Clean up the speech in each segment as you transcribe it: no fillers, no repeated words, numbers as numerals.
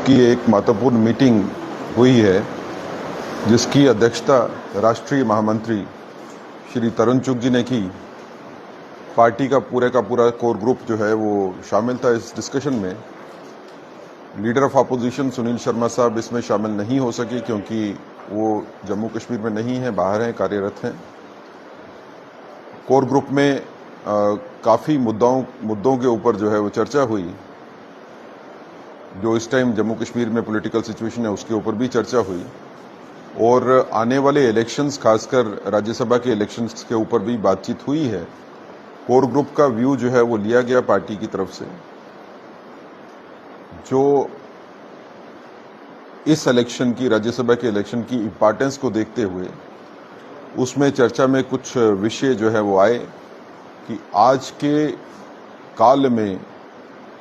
की एक महत्वपूर्ण मीटिंग हुई है जिसकी अध्यक्षता राष्ट्रीय महामंत्री श्री तरुण चुग जी ने की। पार्टी का पूरा कोर ग्रुप जो है वो शामिल था इस डिस्कशन में। Leader of opposition Sunil Sharma साहब इसमें शामिल नहीं हो सके क्योंकि वो जम्मू कश्मीर में नहीं है, बाहर हैं, कार्यरत हैं। कोर ग्रुप में काफ़ी मुद्दों के ऊपर जो है वो चर्चा हुई। जो इस टाइम जम्मू कश्मीर में पॉलिटिकल सिचुएशन है उसके ऊपर भी चर्चा हुई और आने वाले इलेक्शंस, खासकर राज्यसभा के इलेक्शंस के ऊपर भी बातचीत हुई है। कोर ग्रुप का व्यू जो है वो लिया गया पार्टी की तरफ से। जो इस इलेक्शन की, राज्यसभा के इलेक्शन की इंपॉर्टेंस को देखते हुए उसमें चर्चा में कुछ विषय जो है वो आए कि आज के काल में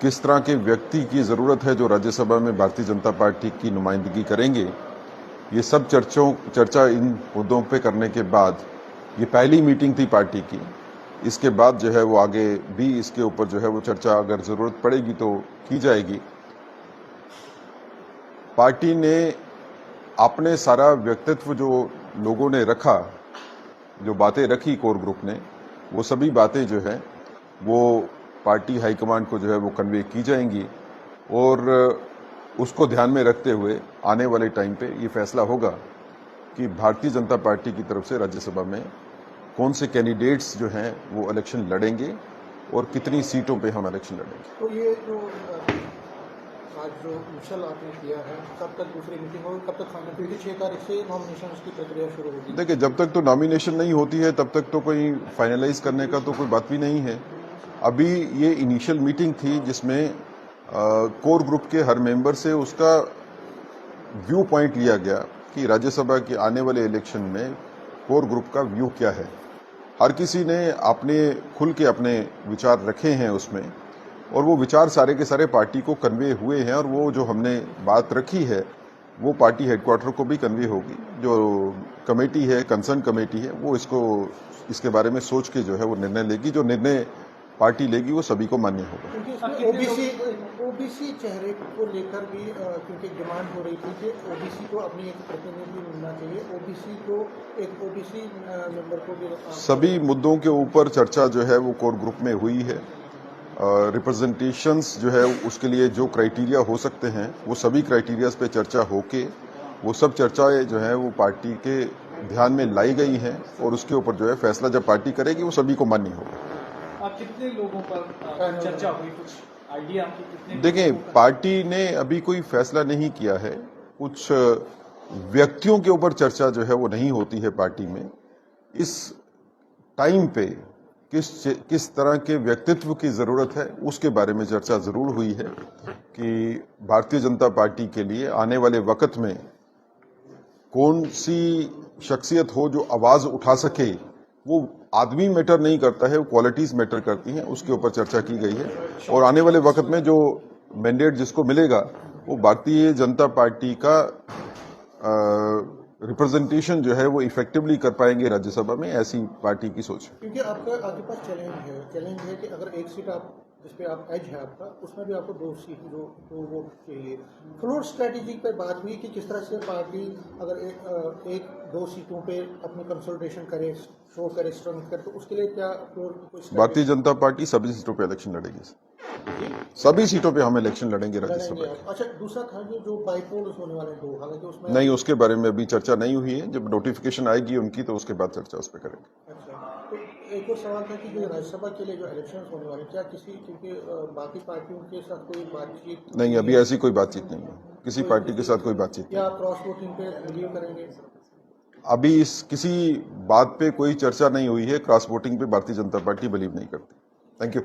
किस तरह के व्यक्ति की ज़रूरत है जो राज्यसभा में भारतीय जनता पार्टी की नुमाइंदगी करेंगे। ये सब चर्चा इन मुद्दों पे करने के बाद ये पहली मीटिंग थी पार्टी की। इसके बाद जो है वो आगे भी इसके ऊपर जो है वो चर्चा अगर ज़रूरत पड़ेगी तो की जाएगी। पार्टी ने अपने सारा व्यक्तित्व जो लोगों ने रखा, जो बातें रखी कोर ग्रुप ने, वो सभी बातें जो है वो पार्टी हाईकमांड को जो है वो कन्वे की जाएंगी और उसको ध्यान में रखते हुए आने वाले टाइम पे ये फैसला होगा कि भारतीय जनता पार्टी की तरफ से राज्यसभा में कौन से कैंडिडेट्स जो हैं वो इलेक्शन लड़ेंगे और कितनी सीटों पे हम इलेक्शन लड़ेंगे। तो ये जो आज जो मिशल आपने किया है, कब तक दूसरी मीटिंग होगी, कब तक फाइनल? क्योंकि 6 तारीख से नॉमिनेशन की प्रक्रिया शुरू होगी। देखिए, जब तक तो नॉमिनेशन नहीं होती है तब तक तो कोई फाइनलाइज करने का तो कोई बात भी नहीं है। अभी ये इनिशियल मीटिंग थी जिसमें कोर ग्रुप के हर मेंबर से उसका व्यू पॉइंट लिया गया कि राज्यसभा के आने वाले इलेक्शन में कोर ग्रुप का व्यू क्या है। हर किसी ने खुल के अपने विचार रखे हैं उसमें और वो विचार सारे के सारे पार्टी को कन्वे हुए हैं और वो जो हमने बात रखी है वो पार्टी हेडक्वार्टर को भी कन्वे होगी। जो कमेटी है, कंसर्न कमेटी है, वो इसके बारे में सोच के जो है वो निर्णय लेगी। जो निर्णय पार्टी लेगी वो सभी को मान्य होगा। क्योंकि ओबीसी चेहरे को लेकर भी क्योंकि डिमांड हो रही थी कि ओबीसी को अपनी एक प्रतिनिधि मिलना चाहिए, ओबीसी मेंबर को भी। सभी मुद्दों के ऊपर चर्चा जो है वो कोर ग्रुप में हुई है। रिप्रेजेंटेशंस जो है उसके लिए जो क्राइटेरिया हो सकते हैं वो सभी क्राइटेरियाज पे चर्चा होके वो सब चर्चाएं जो है वो पार्टी के ध्यान में लाई गई हैं और उसके ऊपर जो है फैसला जब पार्टी करेगी वो सभी को मान्य होगा। कितने लोगों पर चर्चा हुई, कुछ आइडिया आपकी कितने? देखिए, पार्टी ने अभी कोई फैसला नहीं किया है। कुछ व्यक्तियों के ऊपर चर्चा जो है वो नहीं होती है पार्टी में। इस टाइम पे किस तरह के व्यक्तित्व की जरूरत है उसके बारे में चर्चा जरूर हुई है कि भारतीय जनता पार्टी के लिए आने वाले वक्त में कौन सी शख्सियत हो जो आवाज उठा सके। वो आदमी मैटर नहीं करता है, वो क्वालिटीज मैटर करती हैं। उसके ऊपर चर्चा की गई है और आने वाले वक्त में जो मैंडेट जिसको मिलेगा वो भारतीय जनता पार्टी का रिप्रेजेंटेशन जो है वो इफेक्टिवली कर पाएंगे राज्यसभा में, ऐसी पार्टी की सोच है। क्योंकि आपके पास चैलेंज है कि अगर एक सीट आप जिस पे आप एज है आपका, उसमें भी आपको 2 सीट जो वो चाहिए। फ्लोर स्ट्रेटेजी पर बात हुई कि किस तरह से पार्टी अगर एक 2 सीटों पे अपनी कंसोलिडेशन करे, शो करे, स्ट्रेंथ करे, तो उसके लिए क्या फ्लोर? भारतीय जनता पार्टी सभी सीटों पे इलेक्शन लड़ेगी। सभी सीटों पे हम इलेक्शन लड़ेंगे राज्यसभा। अच्छा, दूसरा था जो बाईपोल्स होने वाले 2, हालांकि उसमें नहीं, उसके बारे में अभी चर्चा नहीं हुई है। जब नोटिफिकेशन आएगी उनकी तो उसके बाद चर्चा उस पर करेंगे। अच्छा, तो एक और सवाल था कि जो राज्यसभा के लिए जो इलेक्शन होने वाले, क्या क्योंकि बाकी पार्टियों के साथ कोई बातचीत नहीं, अभी ऐसी कोई बातचीत नहीं है। किसी पार्टी के साथ कोई बातचीत क्या क्रॉस वोटिंग पे बिलीव करेंगे? अभी किसी बात पे कोई चर्चा नहीं हुई है। क्रॉस वोटिंग पे भारतीय जनता पार्टी बिलीव नहीं करती। Thank you.